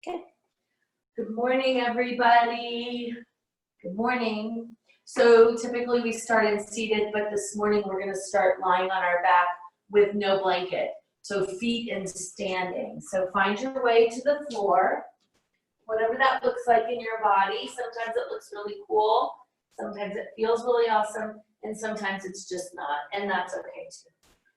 Okay. Good morning, everybody. Good morning. So typically we started seated, but this morning we're going to start lying on our back with no blanket. So feet in standing. So find your way to the floor, whatever that looks like in your body. Sometimes it looks really cool. Sometimes it feels really awesome. And sometimes it's just not. And that's okay too.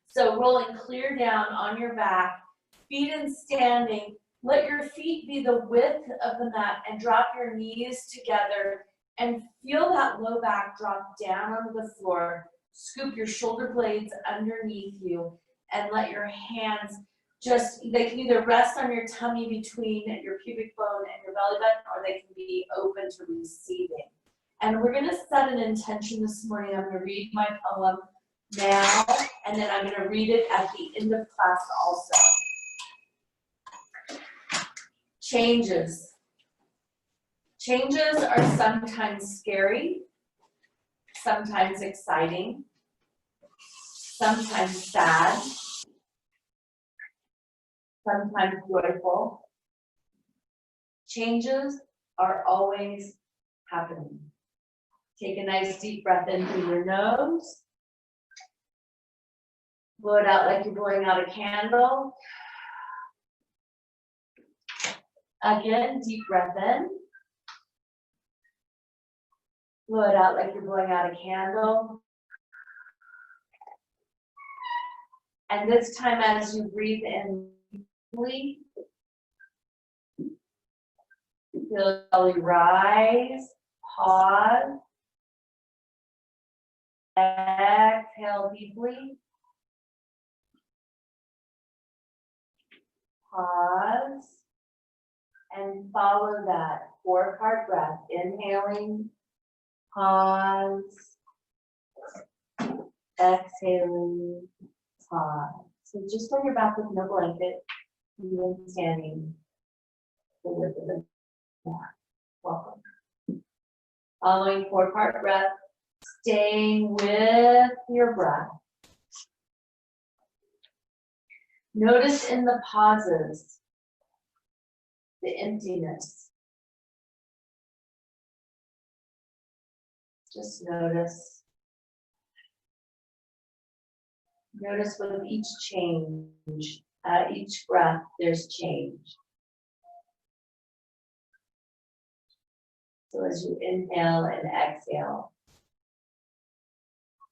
So rolling clear down on your back, feet in standing. Let your feet be the width of the mat and drop your knees together and feel that low back drop down onto the floor. Scoop your shoulder blades underneath you and let your hands they can either rest on your tummy between your pubic bone and your belly button, or they can be open to receiving. And we're going to set an intention this morning. I'm going to read my poem now, and then I'm going to read it at the end of class also. Changes. Changes are sometimes scary, sometimes exciting, sometimes sad, sometimes joyful. Changes are always happening. Take a nice deep breath in through your nose. Blow it out like you're blowing out a candle. Again, deep breath in. Blow it out like you're blowing out a candle. And this time as you breathe in deeply, feel the belly rise, pause, exhale deeply, pause, and follow that 4-part breath. Inhaling, pause, exhaling, pause. So just on your back with no blanket, even standing the width of the mat. Welcome. Following 4-part breath, staying with your breath. Notice in the pauses, the emptiness. Just notice. Notice with each change, each breath, there's change. So as you inhale and exhale,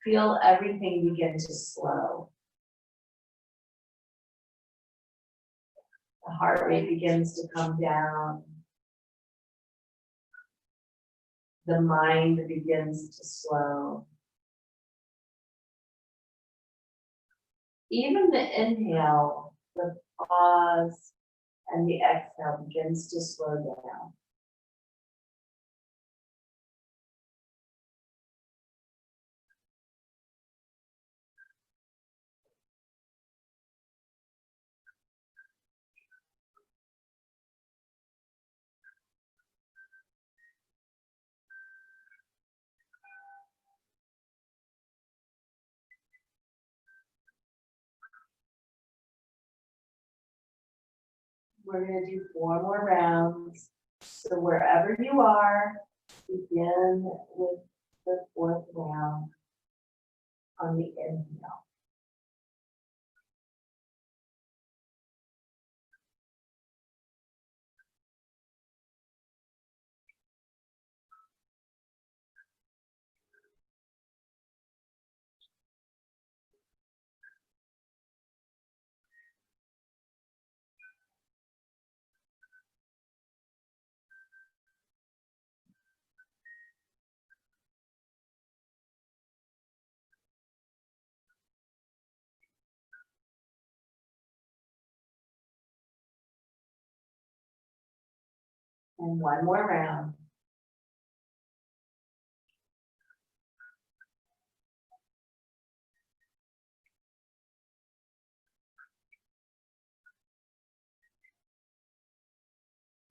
feel everything begin to slow. The heart rate begins to come down. The mind begins to slow. Even the inhale, the pause, and the exhale begins to slow down. We're going to do 4 more rounds. So wherever you are, begin with the 4th round on the inhale. And 1 more round.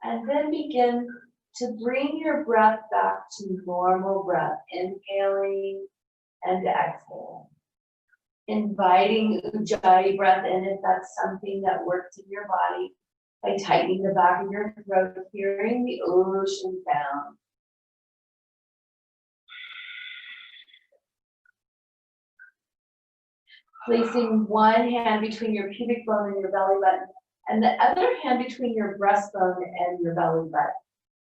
And then begin to bring your breath back to normal breath, inhaling and exhaling. Inviting Ujjayi breath in if that's something that works in your body. by tightening the back of your throat, hearing the ocean sound. Placing one hand between your pubic bone and your belly button, and the other hand between your breastbone and your belly button.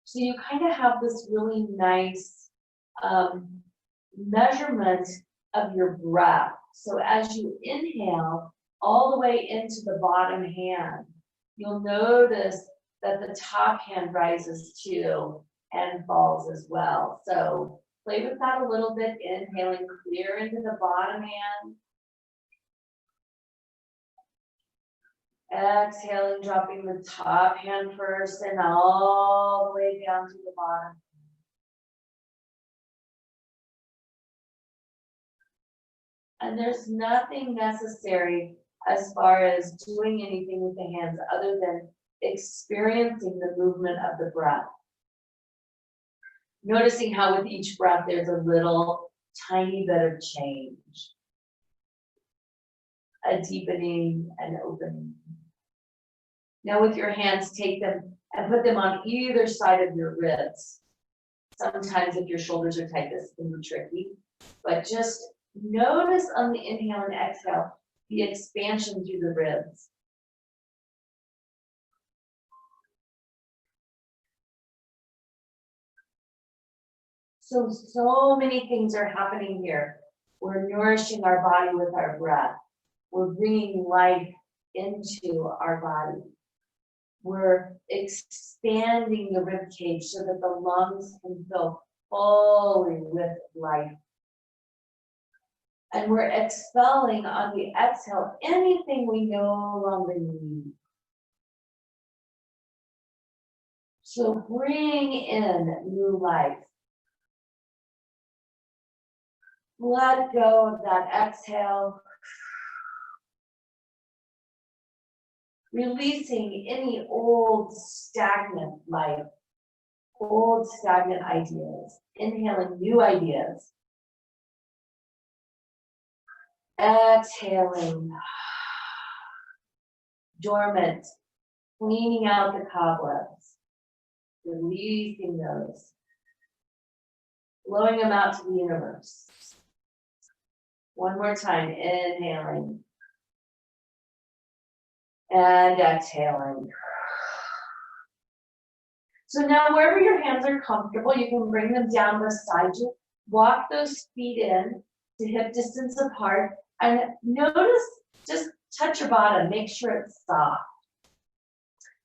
So you kind of have this really nice measurement of your breath. So as you inhale all the way into the bottom hand, you'll notice that the top hand rises too and falls as well. So play with that a little bit, inhaling clear into the bottom hand. Exhaling, dropping the top hand first and all the way down to the bottom. And there's nothing necessary as far as doing anything with the hands other than experiencing the movement of the breath. Noticing how with each breath there's a little tiny bit of change. A deepening and opening. Now with your hands, take them and put them on either side of your ribs. Sometimes if your shoulders are tight, this can be tricky, but just notice on the inhale and exhale, the expansion through the ribs. So many things are happening here. We're nourishing our body with our breath. We're bringing life into our body. We're expanding the rib cage so that the lungs can fill fully with life. And we're expelling on the exhale anything we no longer need. So bring in new life. Let go of that exhale. Releasing any old stagnant life, old stagnant ideas, inhaling new ideas. Exhaling, dormant, cleaning out the cobwebs, releasing those, blowing them out to the universe. One more time, inhaling. And exhaling. So now wherever your hands are comfortable, you can bring them down beside you. Walk those feet in to hip distance apart. And notice, just touch your bottom, make sure it's soft.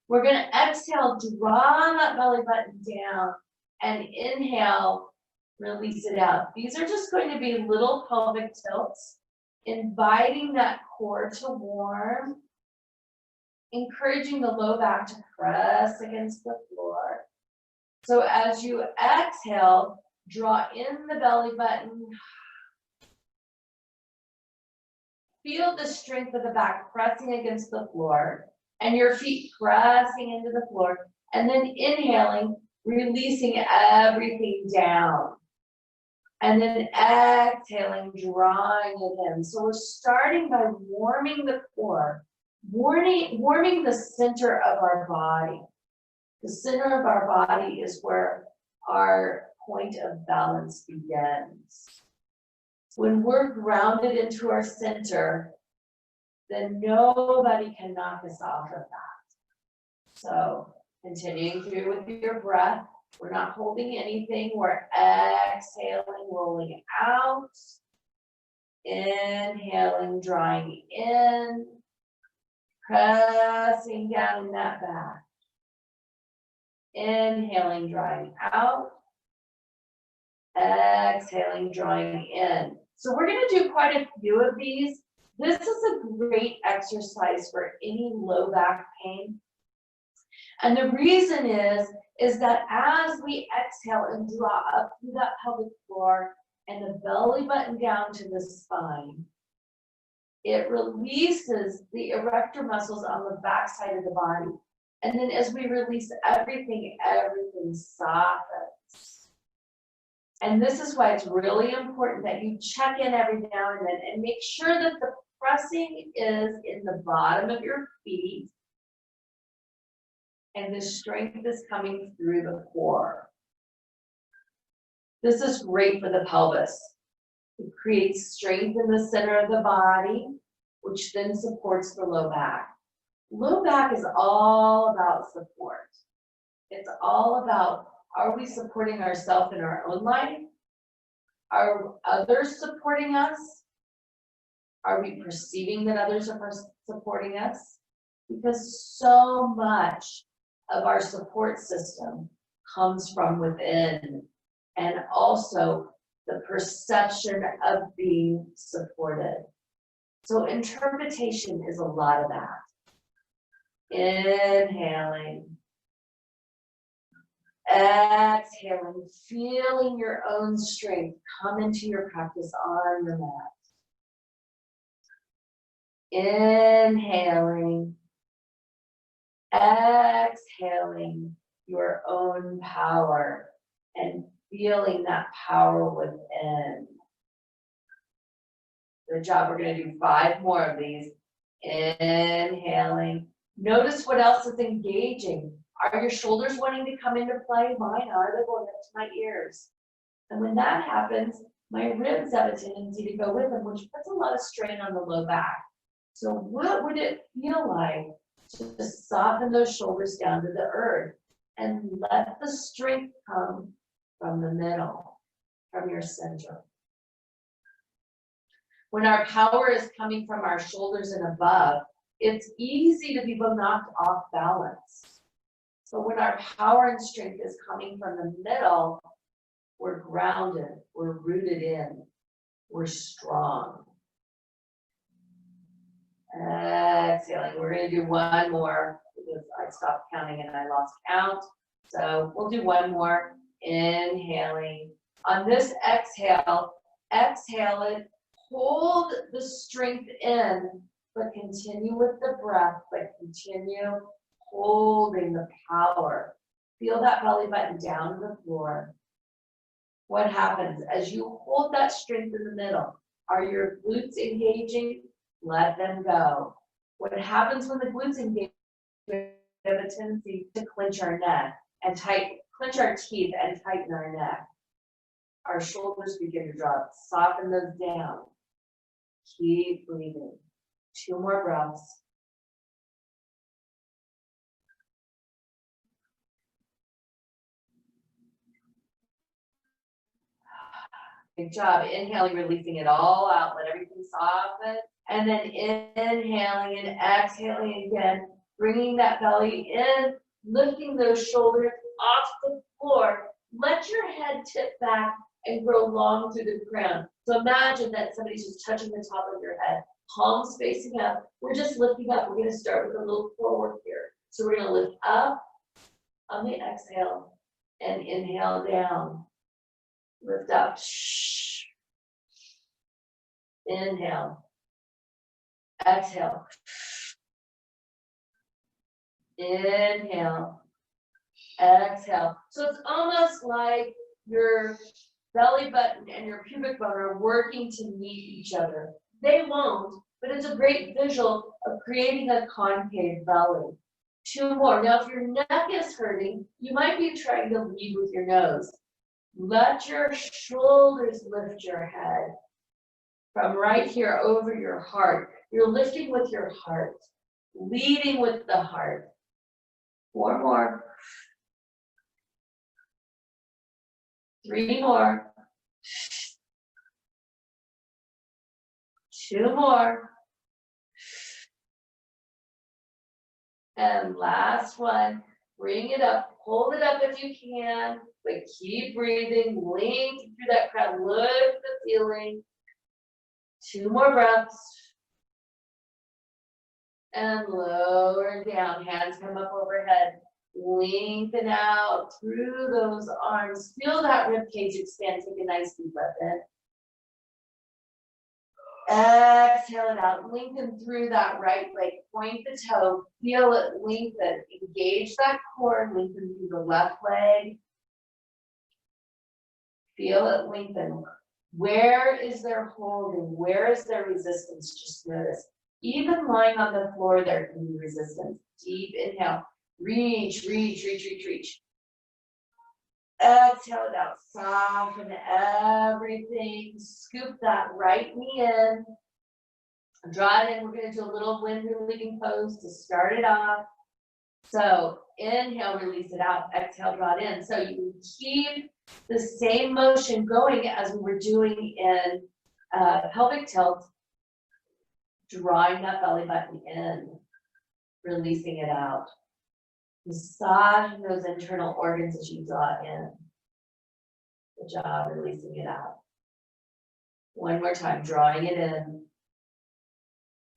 We're going to exhale, draw that belly button down, and inhale, release it out. These are just going to be little pelvic tilts, inviting that core to warm. Encouraging the low back to press against the floor. So as you exhale, draw in the belly button. Feel the strength of the back pressing against the floor and your feet pressing into the floor. And then inhaling, releasing everything down. And then exhaling, drawing it in. So we're starting by warming the core. Warming the center of our body. The center of our body is where our point of balance begins. When we're grounded into our center, then nobody can knock us off of that. So continuing through with your breath, we're not holding anything, we're exhaling, rolling out, inhaling, drawing in, pressing down in that back. Inhaling, drawing out. Exhaling, drawing in. So we're going to do quite a few of these. This is a great exercise for any low back pain. And the reason is that as we exhale and draw up through that pelvic floor and the belly button down to the spine, it releases the erector muscles on the back side of the body. And then as we release everything softens. And this is why it's really important that you check in every now and then and make sure that the pressing is in the bottom of your feet and the strength is coming through the core. This is great for the pelvis. It creates strength in the center of the body, which then supports the low back. Low back is all about support. It's all about, are we supporting ourselves in our own life? Are others supporting us? Are we perceiving that others are supporting us? Because so much of our support system comes from within, and also the perception of being supported. So interpretation is a lot of that. Inhaling, exhaling, feeling your own strength come into your practice on the mat. Inhaling, exhaling your own power and feeling that power within. Good job. We're going to do 5 more of these. Inhaling. Notice what else is engaging. Are your shoulders wanting to come into play? Mine are. They're going up to my ears. And when that happens, my ribs have a tendency to go with them, which puts a lot of strain on the low back. So what would it feel like to just soften those shoulders down to the earth and let the strength come from the middle, from your center? When our power is coming from our shoulders and above, it's easy to be knocked off balance. So when our power and strength is coming from the middle, we're grounded, we're rooted in, we're strong. Exhaling. We're going to do 1 more because I stopped counting and I lost count. So we'll do 1 more. Inhaling. On this exhale, exhale it. Hold the strength in, but continue with the breath, but continue holding the power. Feel that belly button down to the floor. What happens as you hold that strength in the middle? Are your glutes engaging? Let them go. What happens when the glutes engage? We have a tendency to clench our neck and clench our teeth and tighten our neck. Our shoulders begin to drop. Soften those down. Keep breathing. 2 more breaths. Good job. Inhaling, releasing it all out. Let everything soften. And then inhaling and exhaling again. Bringing that belly in. Lifting those shoulders off the floor. Let your head tip back and grow long through the crown. So imagine that somebody's just touching the top of your head. Palms facing up. We're just lifting up. We're going to start with a little forward here. So we're going to lift up on the exhale and inhale down. Lift up. Shh. Inhale. Exhale. Inhale. Exhale. So it's almost like your belly button and your pubic bone are working to meet each other. They won't, but it's a great visual of creating a concave belly. 2 more. Now, if your neck is hurting, you might be trying to lead with your nose. Let your shoulders lift your head from right here over your heart. You're lifting with your heart, leading with the heart. 4 more. 3 more. 2 more. And last one. Bring it up. Hold it up if you can, but keep breathing. Length through that crown. Look at the ceiling. 2 more breaths. And lower down. Hands come up overhead. Lengthen out through those arms. Feel that rib cage expand. Take a nice deep breath in. Exhale it out. Lengthen through that right leg. Point the toe. Feel it lengthen. Engage that core. Lengthen through the left leg. Feel it lengthen. Where is there holding? Where is there resistance? Just notice. Even lying on the floor, there can be resistance. Deep inhale. Reach, reach, reach, reach, reach. Exhale it out, soften everything. Scoop that right knee in. Draw it in. We're gonna do a little wind relieving pose to start it off. So inhale, release it out. Exhale, draw it in. So you can keep the same motion going as we were doing in pelvic tilt, drawing that belly button in, releasing it out. Massaging those internal organs as you draw it in. Good job, releasing it out. One more time, drawing it in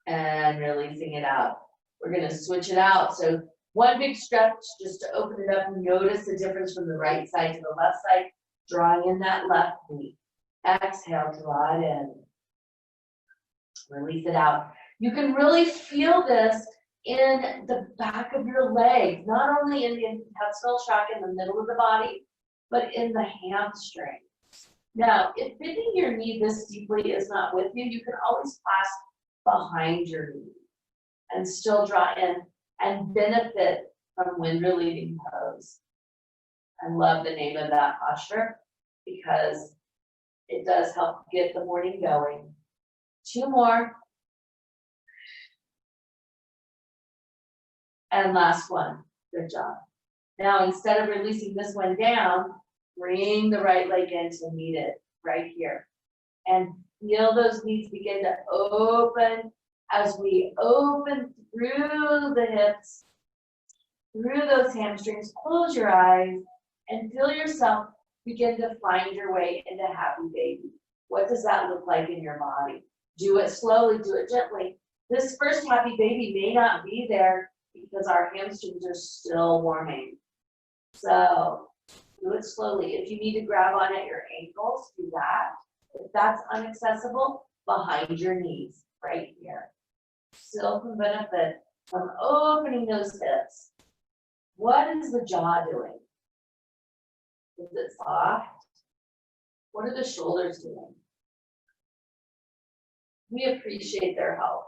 and releasing it out. We're gonna switch it out. So one big stretch just to open it up and notice the difference from the right side to the left side. Drawing in that left knee. Exhale, draw it in. Release it out. You can really feel this in the back of your legs, not only in the intestinal tract in the middle of the body, but in the hamstring. Now, if bending your knee this deeply is not with you, you can always clasp behind your knee and still draw in and benefit from wind relieving pose. I love the name of that posture because it does help get the morning going. 2 more. And last one. Good job. Now, instead of releasing this one down, bring the right leg in to meet it right here. And feel those knees begin to open as we open through the hips, through those hamstrings. Close your eyes and feel yourself begin to find your way into happy baby. What does that look like in your body? Do it slowly, do it gently. This first happy baby may not be there because our hamstrings are still warming. So do it slowly. If you need to grab on at your ankles, do that. If that's inaccessible, behind your knees, right here. Still can benefit from opening those hips. What is the jaw doing? Is it soft? What are the shoulders doing? We appreciate their help.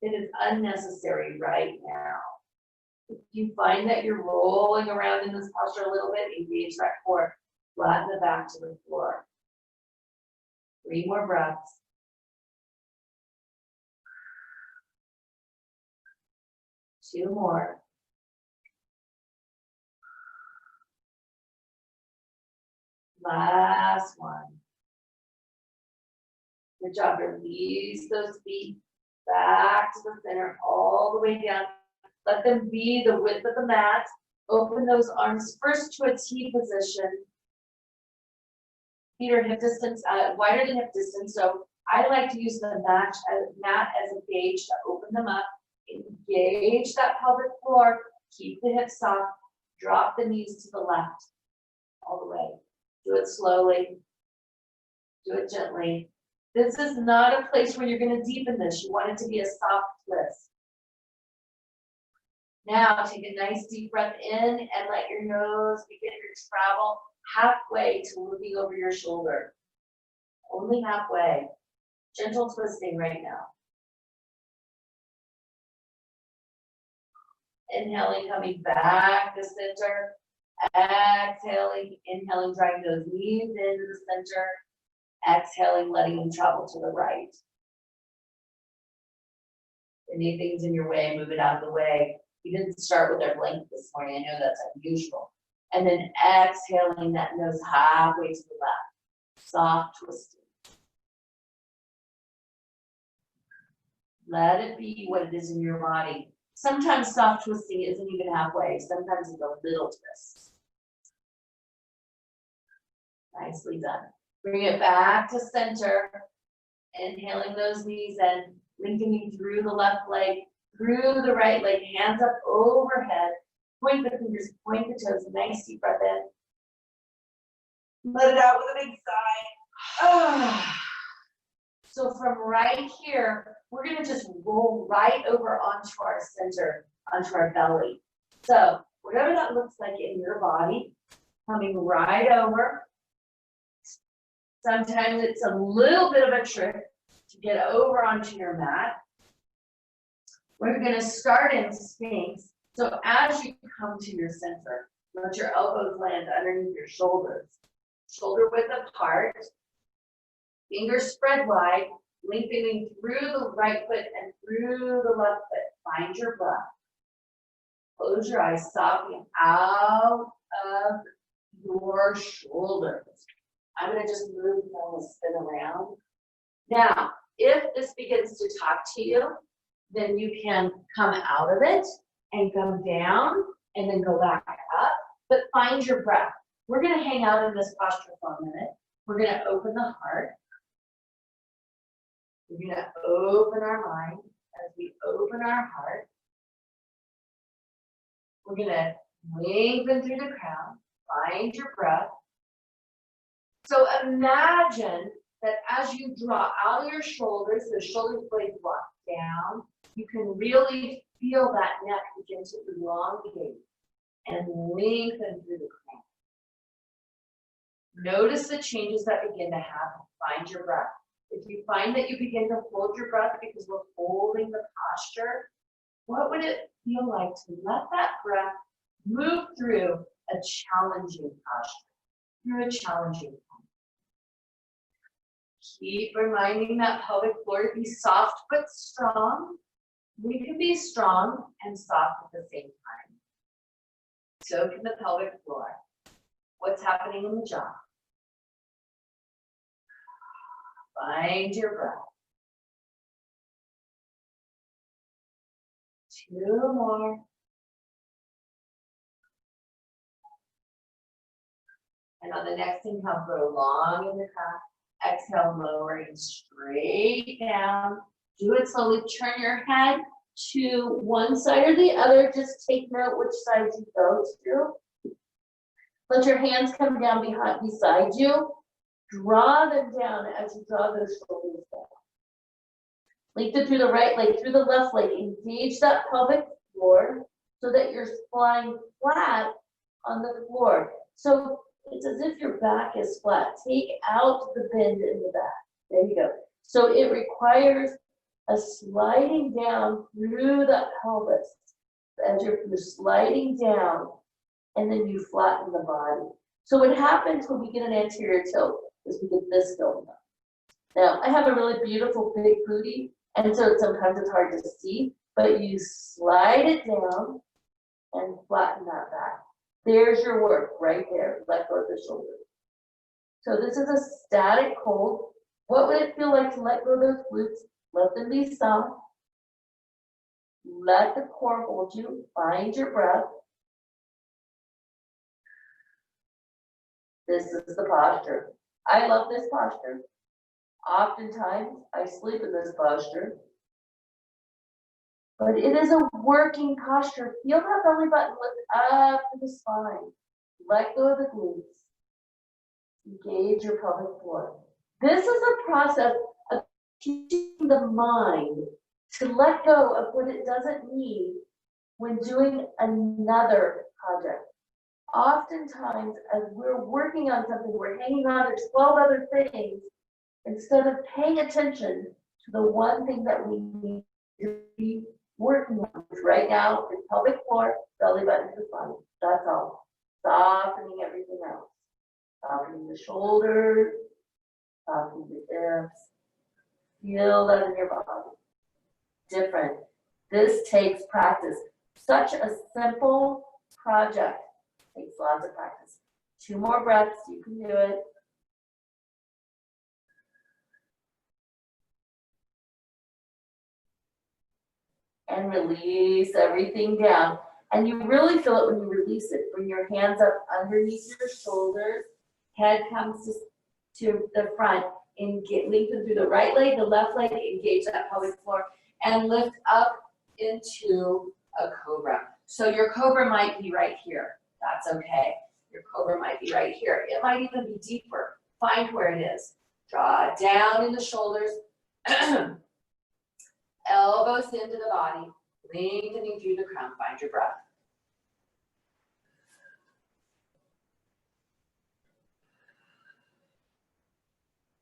It is unnecessary right now. If you find that you're rolling around in this posture a little bit, engage that core, flatten the back to the floor. 3 more breaths. Two more. Last one. Good job. Release those feet back to the center, all the way down. Let them be the width of the mat. Open those arms first to a T position. Feet are hip distance, wider than hip distance. So I like to use the mat as a gauge to open them up. Engage that pelvic floor. Keep the hips soft. Drop the knees to the left, all the way. Do it slowly. Do it gently. This is not a place where you're going to deepen this. You want it to be a soft twist. Now take a nice deep breath in and let your nose begin to travel halfway to looking over your shoulder. Only halfway. Gentle twisting right now. Inhaling, coming back to center. Exhaling, inhaling, driving those knees into the center. Exhaling, letting them travel to the right. Anything's in your way, move it out of the way. We didn't start with our blanket this morning. I know that's unusual. And then exhaling that nose halfway to the left. Soft twisting. Let it be what it is in your body. Sometimes soft twisting isn't even halfway. Sometimes it's a little twist. Nicely done. Bring it back to center. Inhaling those knees in, lengthening through the left leg, through the right leg, hands up overhead. Point the fingers, point the toes, nice deep breath in. Let it out with a big sigh. So from right here, we're gonna just roll right over onto our center, onto our belly. So whatever that looks like in your body, coming right over. Sometimes it's a little bit of a trick to get over onto your mat. We're gonna start in Sphinx. So as you come to your center, let your elbows land underneath your shoulders. Shoulder width apart, fingers spread wide, lengthening through the right foot and through the left foot. Find your breath. Close your eyes, softening out of your shoulders. I'm going to just move and spin around. Now, if this begins to talk to you, then you can come out of it and come down and then go back up, but find your breath. We're going to hang out in this posture for a minute. We're going to open the heart. We're going to open our mind. As we open our heart, we're going to lengthen through the crown. Find your breath. So imagine that as you draw out of your shoulders, the shoulder blades walk down, you can really feel that neck begin to elongate and lengthen through the crown. Notice the changes that begin to happen. Find your breath. If you find that you begin to hold your breath because we're holding the posture, what would it feel like to let that breath move through a challenging posture, through a challenging posture? Keep reminding that pelvic floor to be soft but strong. We can be strong and soft at the same time. So can the pelvic floor. What's happening in the jaw? Find your breath. 2 more. And on the next inhale, grow long in the calf. Exhale, lowering straight down. Do it slowly. Turn your head to one side or the other. Just take note which side you go to. Let your hands come down beside you. Draw them down as you draw those shoulders down. Lengthen through the right leg, through the left leg. Engage that pelvic floor so that you're lying flat on the floor. So it's as if your back is flat. Take out the bend in the back. There you go. So it requires a sliding down through the pelvis. As you're sliding down, and then you flatten the body. So what happens when we get an anterior tilt is we get this going on. Now, I have a really beautiful big booty, and so sometimes it's hard to see, but you slide it down and flatten that back. There's your work right there. Let go of the shoulder. So this is a static hold. What would it feel like to let go of those glutes? Let them be soft. Let the core hold you. Find your breath. This is the posture. I love this posture. Oftentimes, I sleep in this posture. But it is a working posture. Feel that belly button lift up to the spine. Let go of the glutes. Engage your pelvic floor. This is a process of teaching the mind to let go of what it doesn't need when doing another project. Oftentimes, as we're working on something, we're hanging on to 12 other things instead of paying attention to the one thing that we need to be working on. Right now, it's pelvic floor, belly button to the spine. That's all. Softening everything else. Softening the shoulders, softening the hips. Feel that in your body. Different. This takes practice. Such a simple project. Takes lots of practice. 2 more breaths, you can do it. And release everything down. And you really feel it when you release it. Bring your hands up underneath your shoulders. Head comes to the front. Lengthen through the right leg, the left leg, engage that pelvic floor, and lift up into a cobra. So your cobra might be right here. That's okay. Your cobra might be right here. It might even be deeper. Find where it is. Draw down in the shoulders. Elbows into the body. Lengthening through the crown. Find your breath.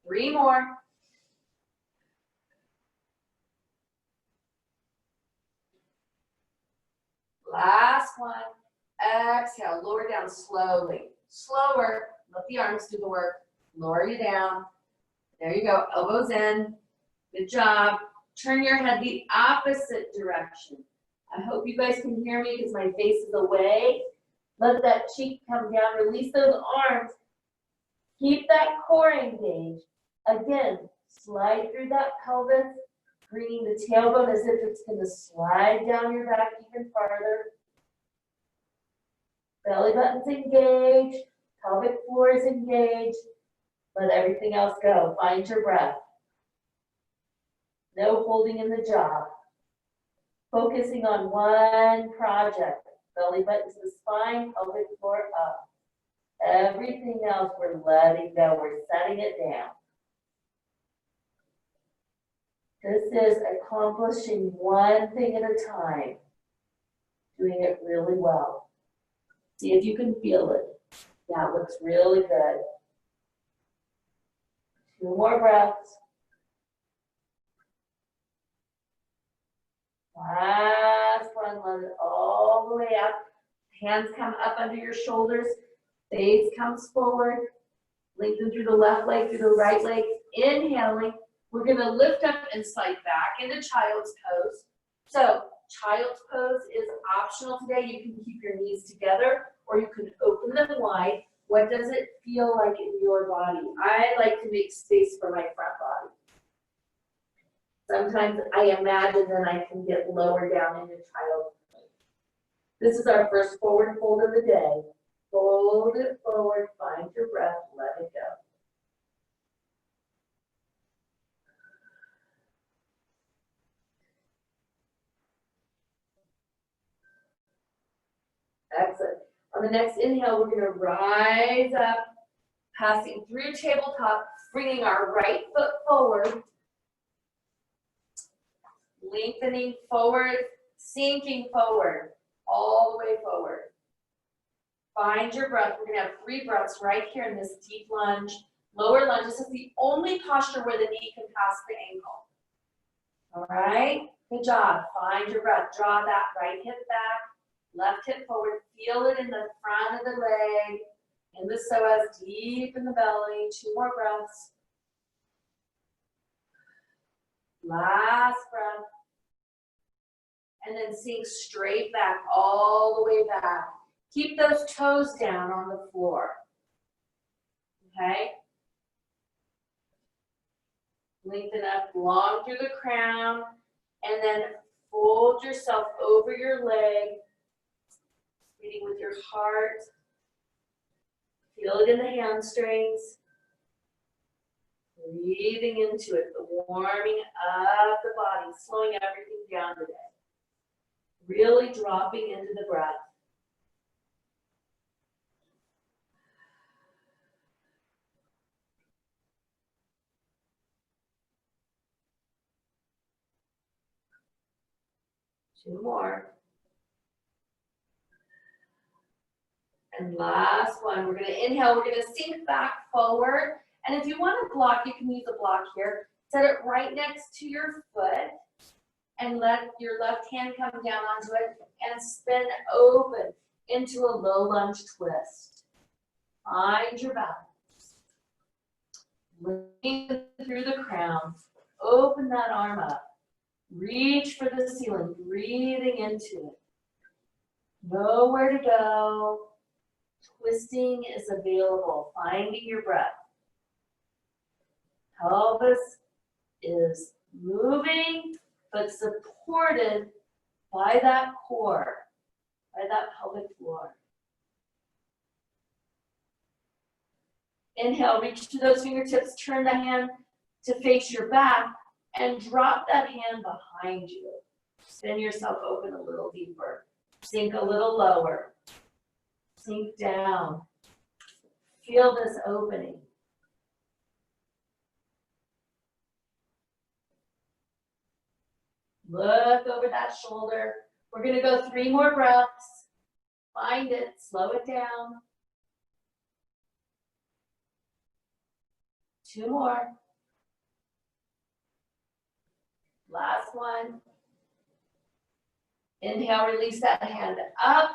Three more. Last one. Exhale, lower down slowly. Slower, let the arms do the work. Lower you down. There you go, elbows in. Good job. Turn your head the opposite direction. I hope you guys can hear me because my face is away. Let that cheek come down, release those arms. Keep that core engaged. Again, slide through that pelvis, bringing the tailbone as if it's gonna slide down your back even farther. Belly button's engaged, pelvic floor is engaged. Let everything else go. Find your breath. No holding in the jaw. Focusing on one project. Belly button to the spine, pelvic floor up. Everything else we're letting go. We're setting it down. This is accomplishing one thing at a time. Doing it really well. See if you can feel it. That looks really good. 2 more breaths. Last one, let it all the way up. Hands come up under your shoulders. Face comes forward. Lengthen through the left leg, through the right leg. Inhaling. We're gonna lift up and slide back into child's pose. So child's pose is optional today. You can keep your knees together or you can open them wide. What does it feel like in your body? I like to make space for my front body. Sometimes I imagine that I can get lower down into child's pose. This is our first forward fold of the day. Fold it forward, find your breath, let it go. Excellent. On the next inhale, we're going to rise up, passing through tabletop, bringing our right foot forward, lengthening forward, sinking forward, all the way forward. Find your breath. We're going to have 3 breaths right here in this deep lunge, lower lunge. This is the only posture where the knee can pass the ankle. All right? Good job. Find your breath. Draw that right hip back. Left hip forward, feel it in the front of the leg, in the psoas, deep in the belly. 2 more breaths. Last breath. And then sink straight back, all the way back. Keep those toes down on the floor. Okay? Lengthen up long through the crown, and then fold yourself over your leg. Breathing with your heart. Feel it in the hamstrings. Breathing into it, the warming of the body, slowing everything down today. Really dropping into the breath. Two more. And last one, we're going to inhale, we're going to sink back forward. And if you want a block, you can use a block here. Set it right next to your foot and let your left hand come down onto it and spin open into a low lunge twist. Find your balance. Lengthen through the crown. Open that arm up. Reach for the ceiling, breathing into it. Know where to go. Twisting is available, finding your breath. Pelvis is moving, but supported by that core, by that pelvic floor. Inhale, reach to those fingertips, turn the hand to face your back, and drop that hand behind you. Spin yourself open a little deeper. Sink a little lower. Sink down. Feel this opening. Look over that shoulder. We're going to go 3 more breaths. Find it. Slow it down. 2 more. Last one. Inhale, release that hand up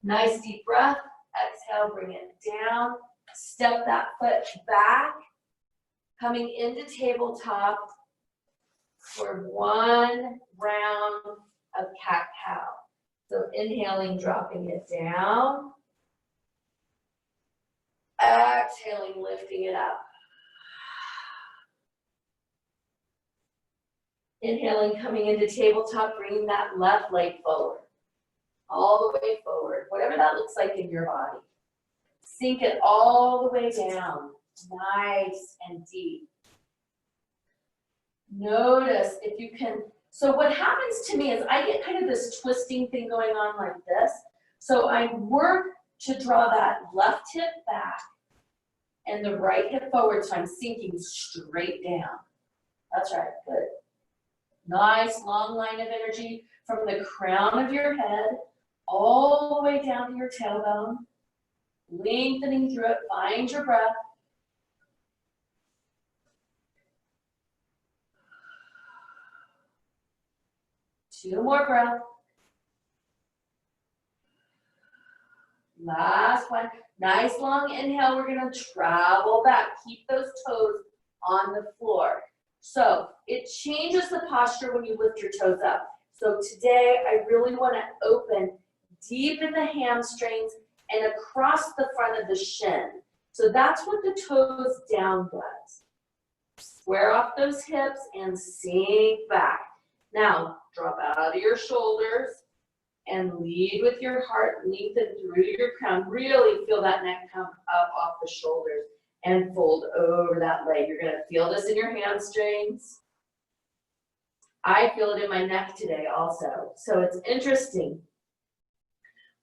Nice deep breath. Exhale, bring it down. Step that foot back. Coming into tabletop for one round of cat-cow. So inhaling, dropping it down. Exhaling, lifting it up. Inhaling, coming into tabletop, bringing that left leg forward. All the way forward, whatever that looks like in your body. Sink it all the way down, nice and deep. Notice if you can, so what happens to me is I get kind of this twisting thing going on like this. So I work to draw that left hip back and the right hip forward, so I'm sinking straight down. That's right, good. Nice long line of energy from the crown of your head all the way down to your tailbone. Lengthening through it, find your breath. Two more breaths. Last one. Nice long inhale. We're going to travel back. Keep those toes on the floor. So it changes the posture when you lift your toes up. So today I really want to open deep in the hamstrings and across the front of the shin. So that's what the toes down does. Square off those hips and sink back. Now, drop out of your shoulders and lead with your heart, lengthen through your crown. Really feel that neck come up off the shoulders and fold over that leg. You're gonna feel this in your hamstrings. I feel it in my neck today also. So it's interesting.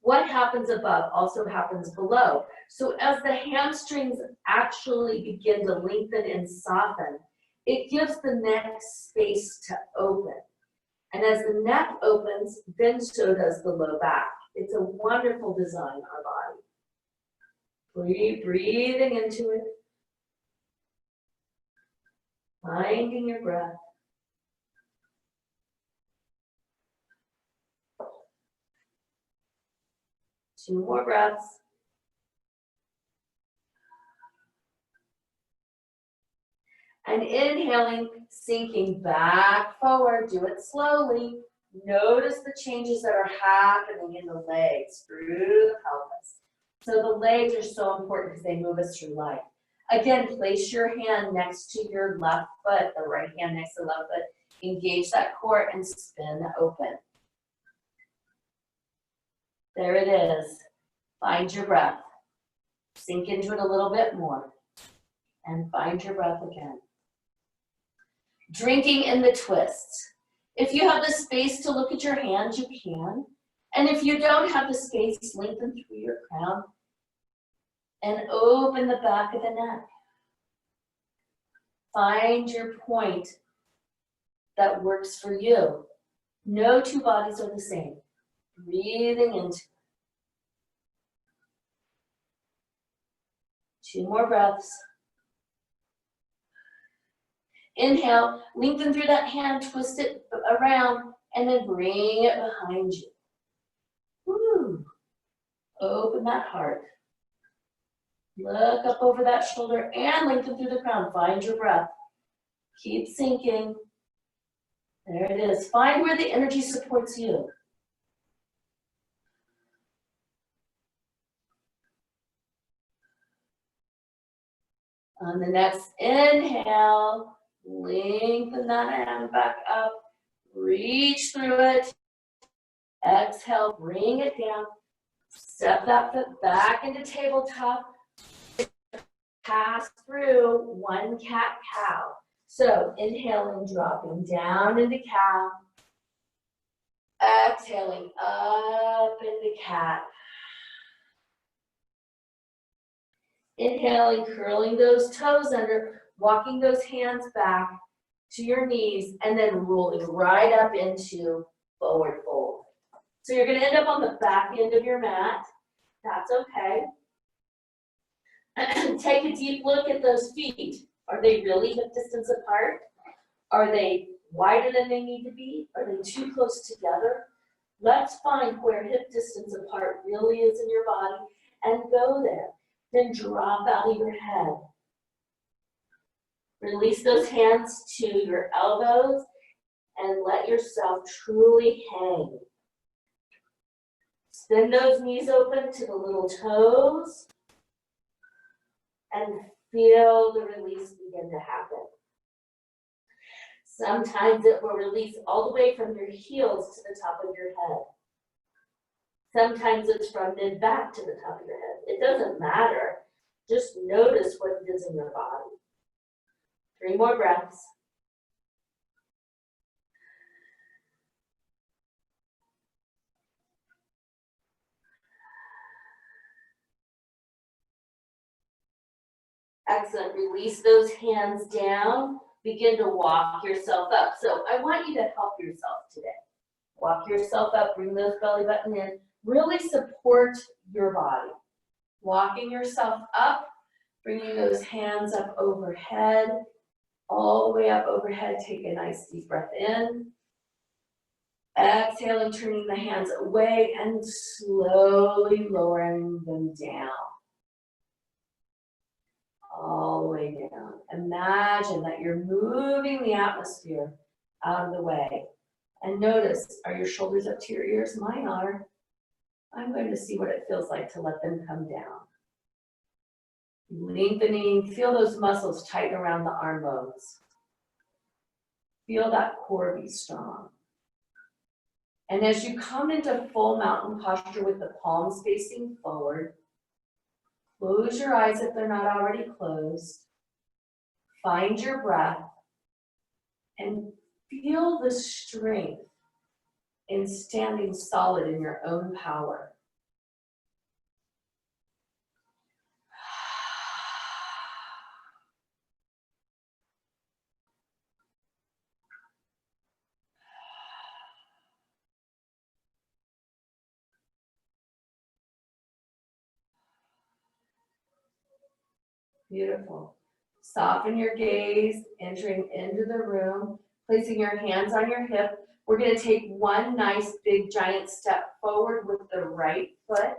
What happens above also happens below. So as the hamstrings actually begin to lengthen and soften, it gives the neck space to open. And as the neck opens, then so does the low back. It's a wonderful design, our body. Breathing into it. Finding your breath. Two more breaths. And inhaling, sinking back forward. Do it slowly. Notice the changes that are happening in the legs through the pelvis. So the legs are so important because they move us through life. Again, place your hand next to your left foot, the right hand next to the left foot. Engage that core and spin open. There it is. Find your breath. Sink into it a little bit more. And find your breath again. Drinking in the twists. If you have the space to look at your hands, you can. And if you don't have the space, lengthen through your crown and open the back of the neck. Find your point that works for you. No two bodies are the same. Breathing into. Two more breaths. Inhale, lengthen through that hand, twist it around, and then bring it behind you. Woo. Open that heart. Look up over that shoulder and lengthen through the crown. Find your breath. Keep sinking. There it is. Find where the energy supports you. On the next inhale, lengthen that hand back up. Reach through it. Exhale, bring it down. Step that foot back into tabletop. Pass through one cat-cow. So inhaling, dropping down into cow. Exhaling up into cat. Inhaling, curling those toes under, walking those hands back to your knees, and then rolling right up into forward fold. So you're going to end up on the back end of your mat. That's okay. Take a deep look at those feet. Are they really hip distance apart? Are they wider than they need to be? Are they too close together? Let's find where hip distance apart really is in your body and go there. Then drop out of your head. Release those hands to your elbows and let yourself truly hang. Spin those knees open to the little toes and feel the release begin to happen. Sometimes it will release all the way from your heels to the top of your head. Sometimes it's from mid-back to the top of your head. It doesn't matter. Just notice what it is in your body. 3 more breaths. Excellent. Release those hands down. Begin to walk yourself up. So I want you to help yourself today. Walk yourself up. Bring those belly button in. Really support your body. Walking yourself up. Bringing those hands up overhead. All the way up overhead. Take a nice deep breath in. Exhaling, turning the hands away and slowly lowering them down. All the way down. Imagine that you're moving the atmosphere out of the way. And notice, are your shoulders up to your ears? Mine are. I'm going to see what it feels like to let them come down. Lengthening, feel those muscles tighten around the arm bones. Feel that core be strong. And as you come into full mountain posture with the palms facing forward, close your eyes if they're not already closed. Find your breath and feel the strength in standing solid in your own power. Beautiful. Soften your gaze, entering into the room, placing your hands on your hip. We're going to take one nice big giant step forward with the right foot,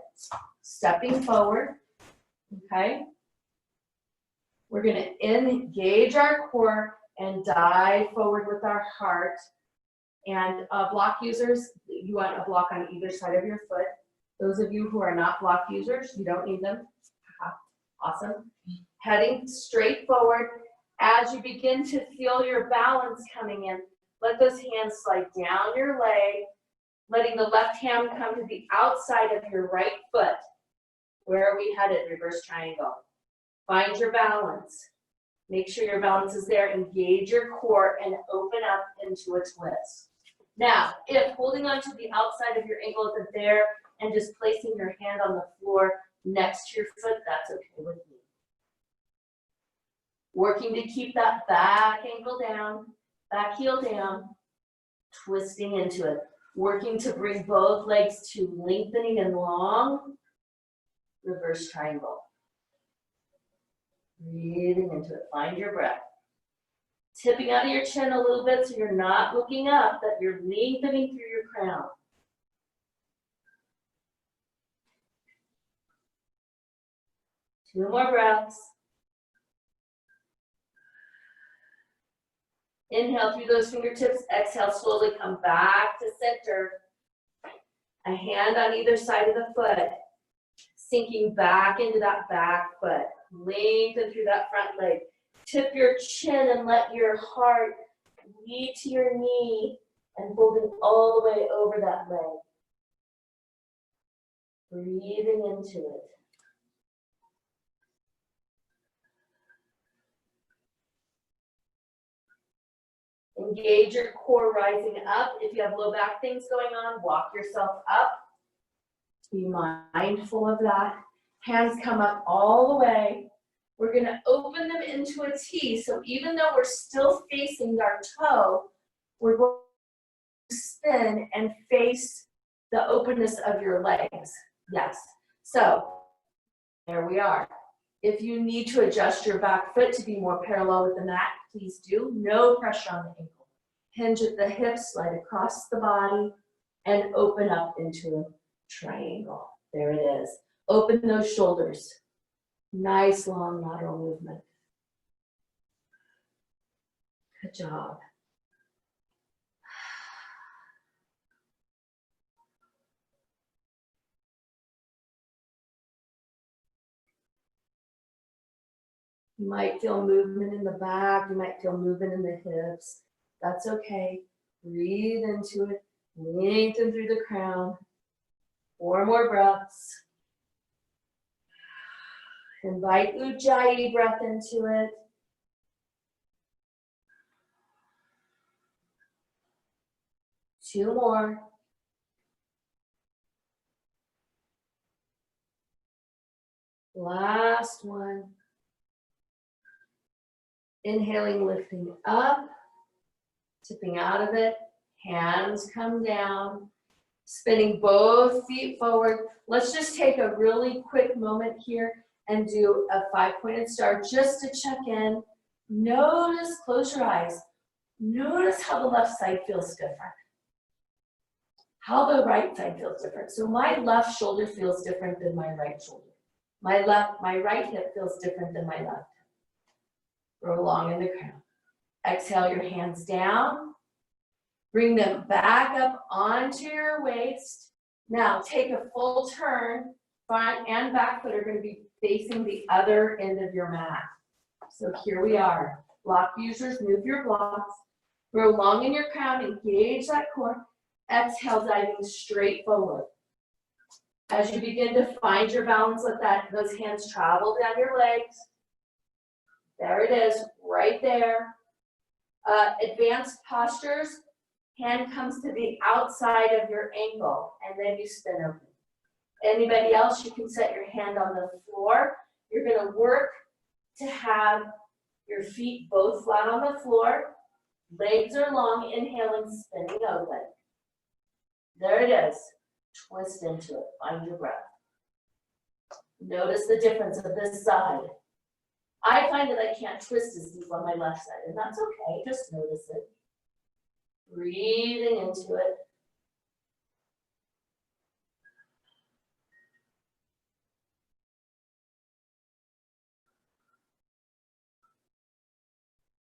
stepping forward, okay? We're going to engage our core and dive forward with our heart. And block users, you want a block on either side of your foot. Those of you who are not block users, you don't need them. Awesome. Heading straight forward. As you begin to feel your balance coming in, let those hands slide down your leg, letting the left hand come to the outside of your right foot. Where are we headed? Reverse triangle. Find your balance. Make sure your balance is there. Engage your core and open up into a twist. Now, if holding on to the outside of your ankle isn't there and just placing your hand on the floor next to your foot, that's okay with me. Working to keep that back ankle down, back heel down, twisting into it. Working to bring both legs to lengthening and long, reverse triangle. Breathing into it, find your breath. Tipping out of your chin a little bit so you're not looking up, that you're lengthening through your crown. Two more breaths. Inhale through those fingertips, exhale, slowly come back to center. A hand on either side of the foot, sinking back into that back foot. Lengthen through that front leg. Tip your chin and let your heart lead to your knee and folding all the way over that leg. Breathing into it. Engage your core rising up. If you have low back things going on, walk yourself up. Be mindful of that. Hands come up all the way. We're going to open them into a T. So even though we're still facing our toe, we're going to spin and face the openness of your legs. Yes. So there we are. If you need to adjust your back foot to be more parallel with the mat, please do. No pressure on the ankle. Hinge at the hips, slide across the body, and open up into a triangle. There it is. Open those shoulders. Nice long lateral movement. Good job. You might feel movement in the back. You might feel movement in the hips. That's okay. Breathe into it. Lengthen through the crown. 4 more breaths. Invite Ujjayi breath into it. Two more. Last one. Inhaling, lifting up, tipping out of it. Hands come down. Spinning both feet forward. Let's just take a really quick moment here and do a 5-pointed star just to check in. Notice, close your eyes. Notice how the left side feels different. How the right side feels different. So my left shoulder feels different than my right shoulder. My right hip feels different than my left. Roll along in the crown. Exhale your hands down. Bring them back up onto your waist. Now take a full turn. Front and back foot are going to be facing the other end of your mat. So here we are. Block users, move your blocks. Roll long in your crown, engage that core. Exhale, diving straight forward. As you begin to find your balance, let those hands travel down your legs. There it is, right there. Advanced postures, hand comes to the outside of your ankle, and then you spin open. Anybody else, you can set your hand on the floor. You're gonna work to have your feet both flat on the floor. Legs are long, inhaling, spinning open. There it is. Twist into it, find your breath. Notice the difference of this side. I find that I can't twist as deep on my left side, and that's okay, just notice it. Breathing into it.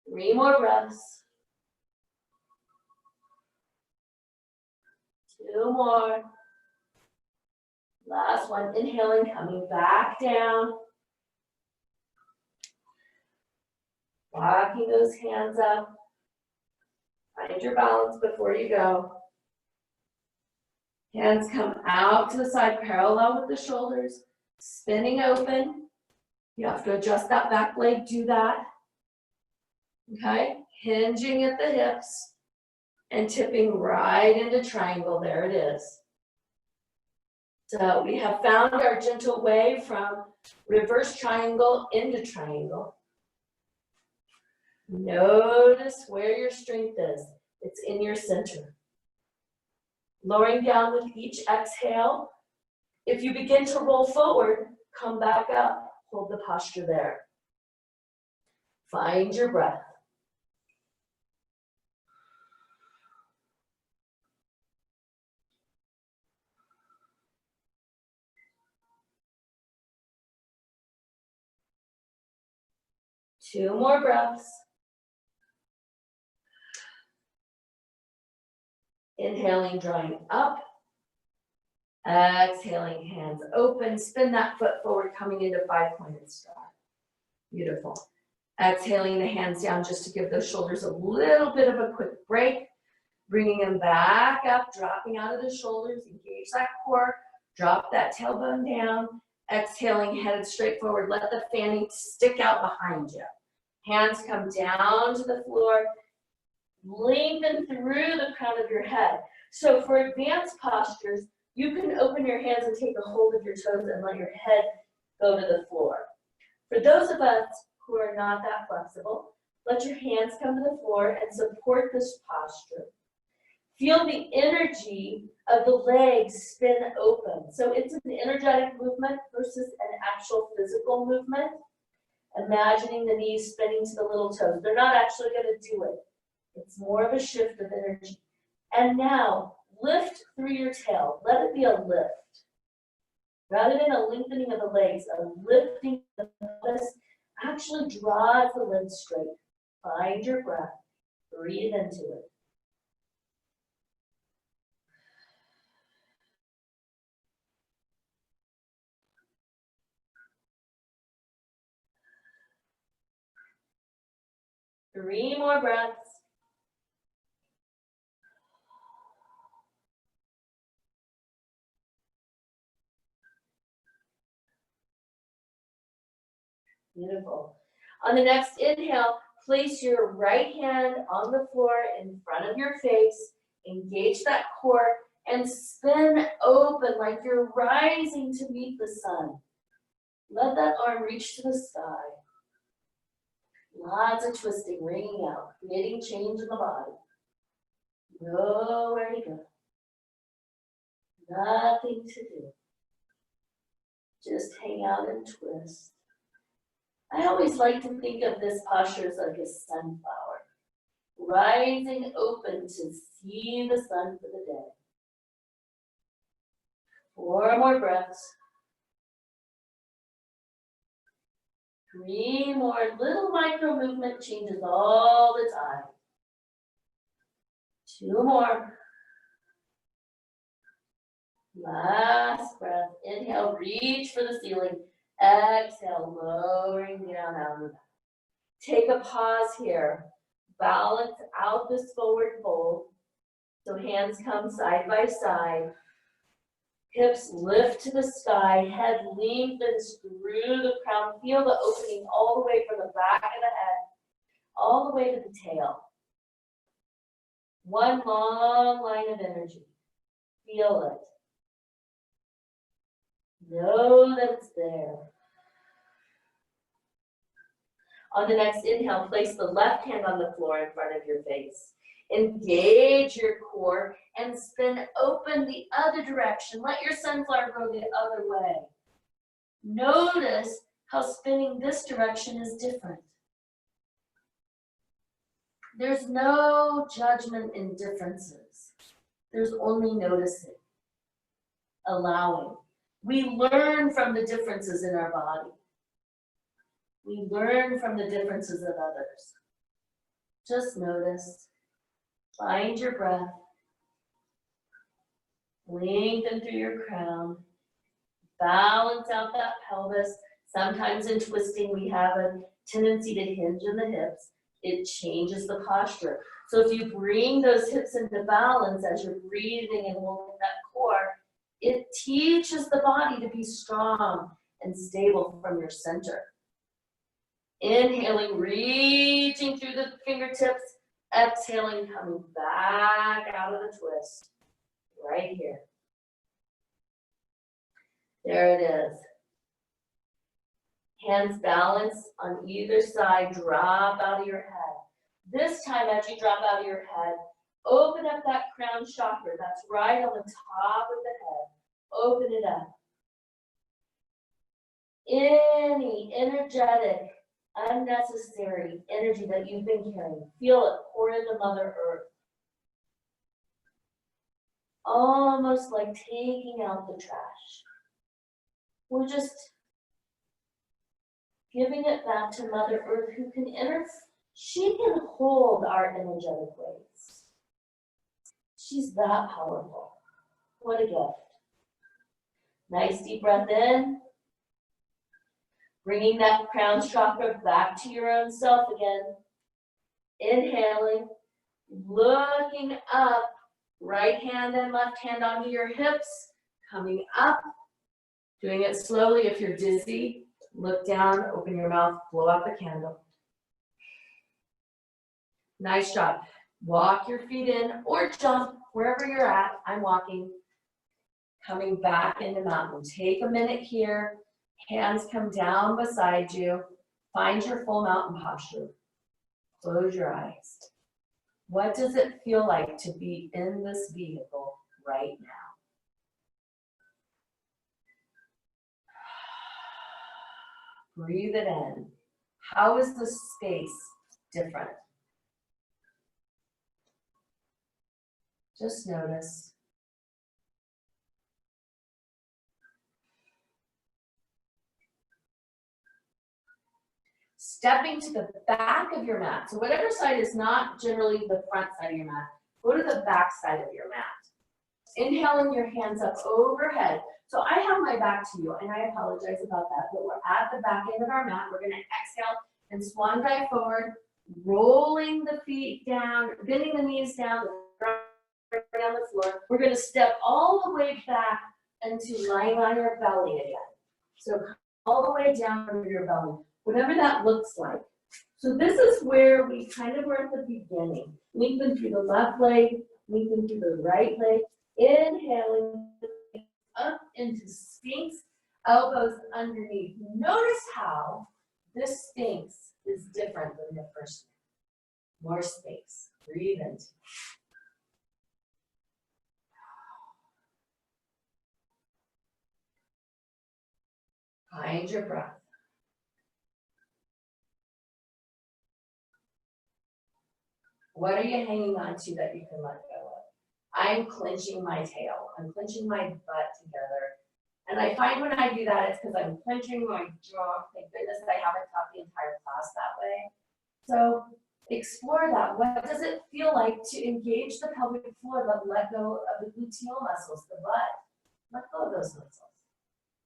Three more breaths. Two more. Last one, inhaling, coming back down. Walking those hands up. Find your balance before you go. Hands come out to the side, parallel with the shoulders. Spinning open. You have to adjust that back leg, do that. Okay, hinging at the hips and tipping right into triangle. There it is. So we have found our gentle way from reverse triangle into triangle. Notice where your strength is. It's in your center. Lowering down with each exhale. If you begin to roll forward, come back up. Hold the posture there. Find your breath. Two more breaths. Inhaling, drawing up. Exhaling, hands open. Spin that foot forward, coming into 5-pointed star. Beautiful. Exhaling the hands down just to give those shoulders a little bit of a quick break. Bringing them back up, dropping out of the shoulders. Engage that core. Drop that tailbone down. Exhaling, headed straight forward. Let the fanny stick out behind you. Hands come down to the floor. Lengthen through the crown of your head. So for advanced postures, you can open your hands and take a hold of your toes and let your head go to the floor. For those of us who are not that flexible, let your hands come to the floor and support this posture. Feel the energy of the legs spin open. So it's an energetic movement versus an actual physical movement. Imagining the knees spinning to the little toes. They're not actually going to do it. It's more of a shift of energy. And now, Lift through your tail. Let it be a lift. Rather than a lengthening of the legs, a lifting of the pelvis actually draws the legs straight. Find your breath. Breathe into it. Three more breaths. Beautiful. On the next inhale, place your right hand on the floor in front of your face. Engage that core and spin open like you're rising to meet the sun. Let that arm reach to the sky. Lots of twisting, ringing out, creating change in the body. Nowhere to go. Nothing to do. Just hang out and twist. I always like to think of this posture as like a sunflower, rising open to see the sun for the day. 4 more breaths. 3 more. Little micro movement changes all the time. 2 more. Last breath. Inhale, reach for the ceiling. Exhale, lowering down out of the back. Take a pause here. Balance out this forward fold. So hands come side by side. Hips lift to the sky. Head lengthens through the crown. Feel the opening all the way from the back of the head, all the way to the tail. One long line of energy. Feel it. Know that it's there. On the next inhale, place the left hand on the floor in front of your face. Engage your core and spin open the other direction. Let your sunflower go the other way. Notice how spinning this direction is different. There's no judgment in differences. There's only noticing, allowing. We learn from the differences in our body. We learn from the differences of others. Just notice. Find your breath. Lengthen through your crown. Balance out that pelvis. Sometimes in twisting, we have a tendency to hinge in the hips. It changes the posture. So if you bring those hips into balance as you're breathing and holding that core, it teaches the body to be strong and stable from your center. Inhaling, reaching through the fingertips. Exhaling, coming back out of the twist. Right here. There it is. Hands balance on either side. Drop out of your head. This time, as you drop out of your head, open up that crown chakra. That's right on the top of the head. Open it up. Any energetic, unnecessary energy that you've been carrying, feel it pour into Mother Earth. Almost like taking out the trash. We're just giving it back to Mother Earth, who can she can hold our energetic waves. She's that powerful. What a gift. Nice deep breath in. Bringing that crown chakra back to your own self again. Inhaling, looking up, right hand and left hand onto your hips, coming up. Doing it slowly. If you're dizzy, look down, open your mouth, blow out the candle. Nice job. Walk your feet in or jump wherever you're at. I'm walking. Coming back into mountain. Take a minute here. Hands come down beside you. Find your full mountain posture. Close your eyes. What does it feel like to be in this vehicle right now? Breathe it in. How is the space different? Just notice. stepping to the back of your mat. So whatever side is not generally the front side of your mat, go to the back side of your mat. Inhaling your hands up overhead. So I have my back to you, and I apologize about that, but we're at the back end of our mat. We're gonna exhale and swan dive forward, rolling the feet down, bending the knees down, down the floor. We're gonna step all the way back into lying on your belly again. So all the way down under your belly, whatever that looks like. So this is where we kind of were at the beginning. Lengthen through the left leg, lengthen through the right leg. Inhaling up into Sphinx, elbows underneath. Notice how this Sphinx is different than the first one. More space. Breathe into. Find your breath. What are you hanging on to that you can let go of? I'm clenching my tail. I'm clenching my butt together. And I find when I do that, it's because I'm clenching my jaw. Thank goodness I haven't taught the entire class that way. So explore that. What does it feel like to engage the pelvic floor but let go of the gluteal muscles, the butt? Let go of those muscles.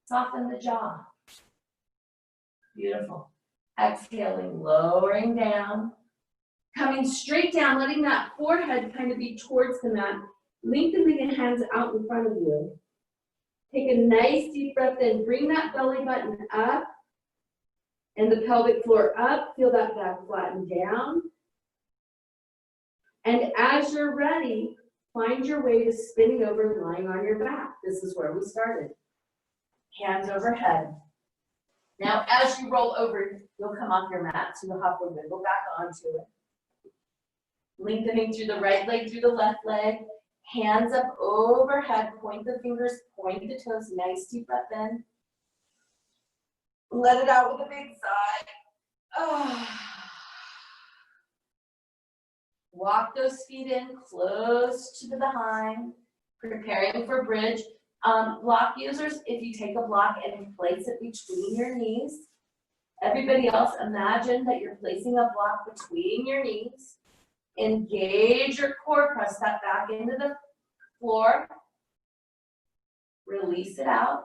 Soften the jaw. Beautiful. Exhaling, lowering down. Coming straight down, letting that forehead kind of be towards the mat. Lengthening the hands out in front of you. Take a nice deep breath in. Bring that belly button up and the pelvic floor up. Feel that back flatten down. And as you're ready, find your way to spinning over and lying on your back. This is where we started. Hands overhead. Now, as you roll over, you'll come off your mat, so you'll have to wiggle back onto it. Lengthening through the right leg, through the left leg. Hands up overhead, point the fingers, point the toes, nice deep breath in. Let it out with a big sigh. Oh. Walk those feet in close to the behind, preparing for bridge. Block users, if you take a block and place it between your knees. Everybody else, imagine that you're placing a block between your knees. Engage your core, press that back into the floor. Release it out.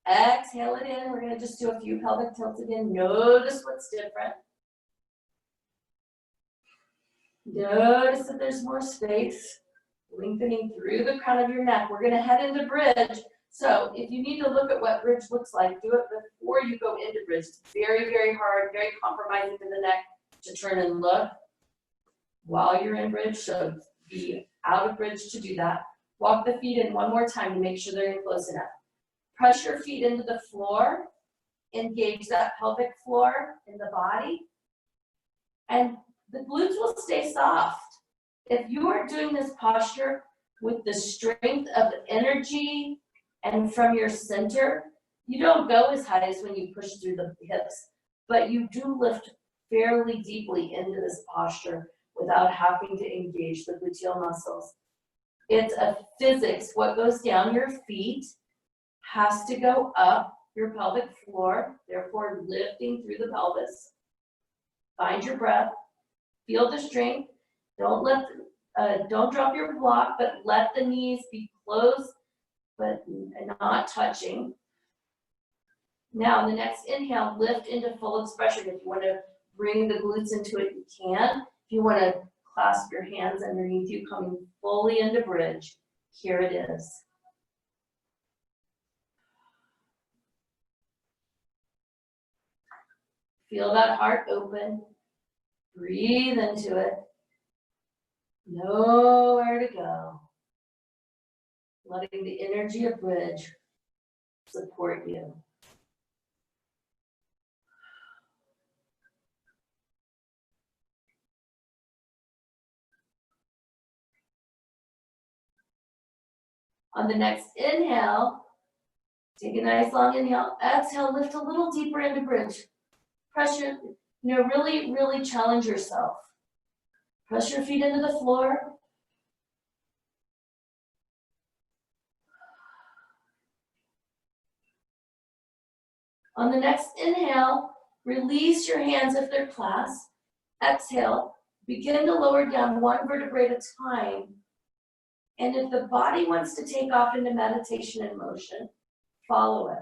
Exhale it in. We're going to just do a few pelvic tilts again. Notice what's different. Notice that there's more space. Lengthening through the crown of your neck. We're going to head into bridge. So if you need to look at what bridge looks like, do it before you go into bridge. It's very, very hard, very compromising to the neck to turn and look while you're in bridge. So be out of bridge to do that. Walk the feet in one more time to make sure they're in close enough. Press your feet into the floor. Engage that pelvic floor in the body. And the glutes will stay soft. If you are doing this posture with the strength of energy and from your center, you don't go as high as when you push through the hips, but you do lift fairly deeply into this posture without having to engage the gluteal muscles. It's a physics. What goes down your feet has to go up your pelvic floor, therefore lifting through the pelvis. Find your breath. Feel the strength. Don't drop your block, but let the knees be close, but not touching. Now, the next inhale, lift into full expression. If you want to bring the glutes into it, you can. If you want to clasp your hands underneath you, coming fully into bridge, here it is. Feel that heart open. Breathe into it. Nowhere to go. Letting the energy of bridge support you. On the next inhale, take a nice long inhale. Exhale, lift a little deeper into bridge. Pressure, really, really challenge yourself. Press your feet into the floor. On the next inhale, Release your hands if they're clasped. Exhale. Begin to lower down one vertebrae at a time. And if the body wants to take off into meditation and motion, follow it.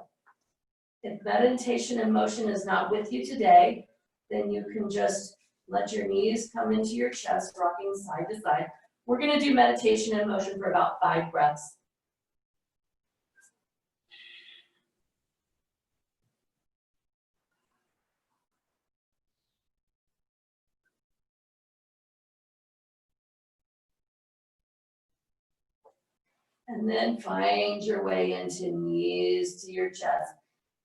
If meditation and motion is not with you today, then you can just let your knees come into your chest, rocking side to side. We're going to do meditation and motion for about 5 breaths. And then find your way into knees to your chest.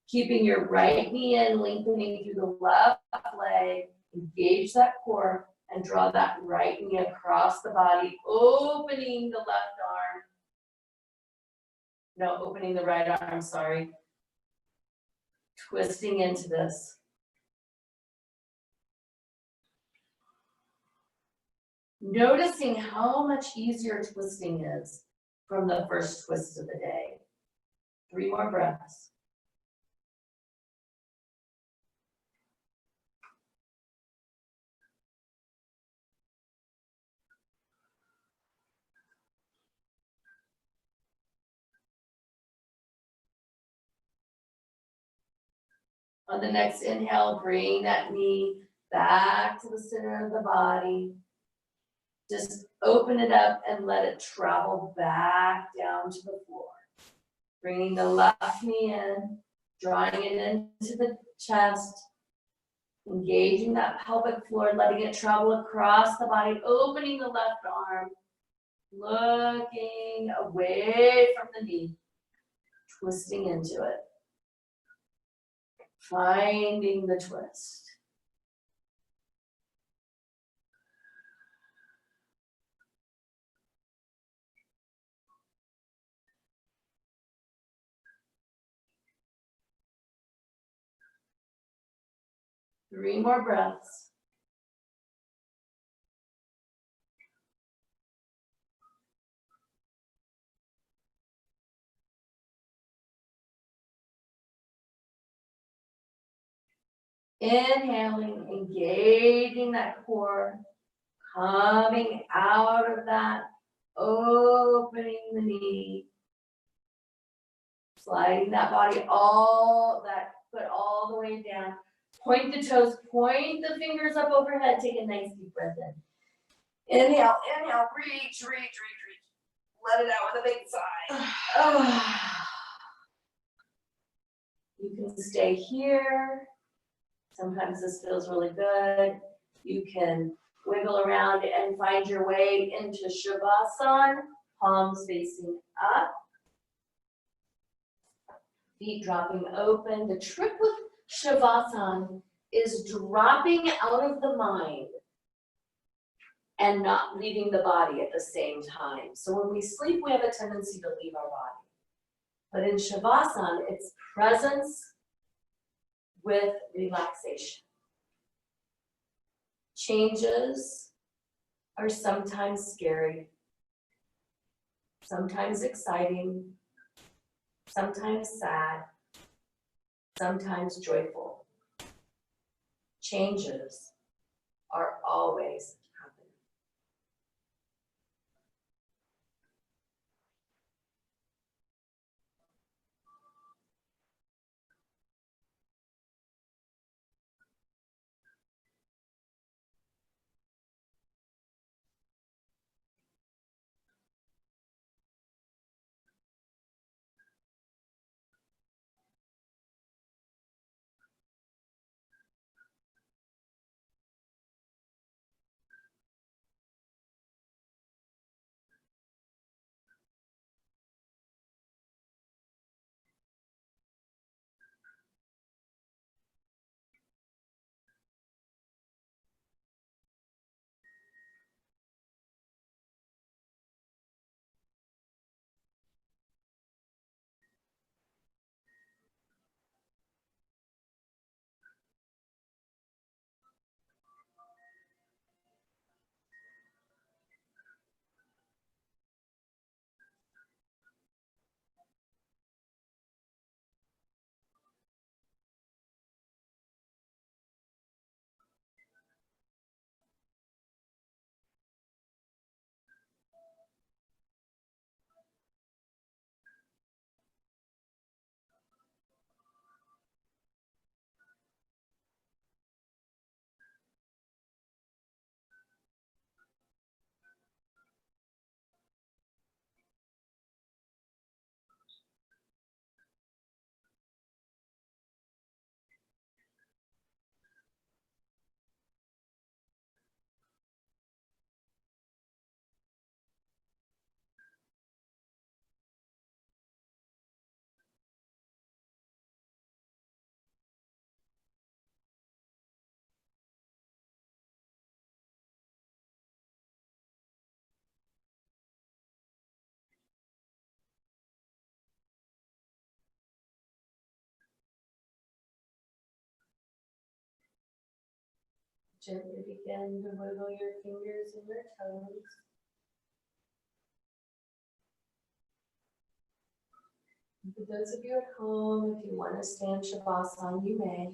Keeping your right knee in, lengthening through the left leg. Engage that core and draw that right knee across the body, opening the left arm. No, opening the right arm, sorry. Twisting into this. Noticing how much easier twisting is from the first twist of the day. 3 more breaths. On the next inhale, bring that knee back to the center of the body. Just open it up and let it travel back down to the floor. Bringing the left knee in, drawing it into the chest, engaging that pelvic floor, letting it travel across the body, opening the left arm, looking away from the knee, twisting into it. Finding the twist. Three more breaths. Inhaling, engaging that core, coming out of that, opening the knee, sliding that body that foot all the way down. Point the toes, point the fingers up overhead, take a nice deep breath in. Inhale, inhale, reach. Let it out with a big sigh. You can stay here. Sometimes this feels really good. You can wiggle around and find your way into Shavasana, palms facing up. Feet dropping open. The trick with Shavasana is dropping out of the mind and not leaving the body at the same time. So when we sleep, we have a tendency to leave our body. But in Shavasana, it's presence with relaxation. Changes are sometimes scary, sometimes exciting, sometimes sad, sometimes joyful. Changes are always happening. Gently begin to wiggle your fingers and your toes. And for those of you at home, if you want to stand Shavasana, you may.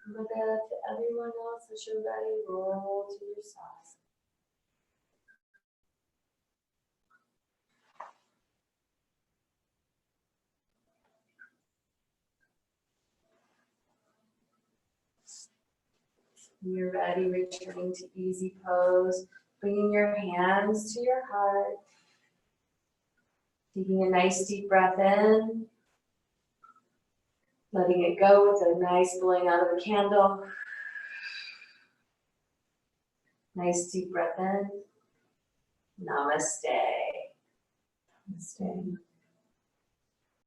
And with that, to everyone else, as you're ready, roll to your sides. When you're ready, returning to easy pose, bringing your hands to your heart, taking a nice deep breath in, letting it go with a nice blowing out of the candle. Nice deep breath in. Namaste. Namaste.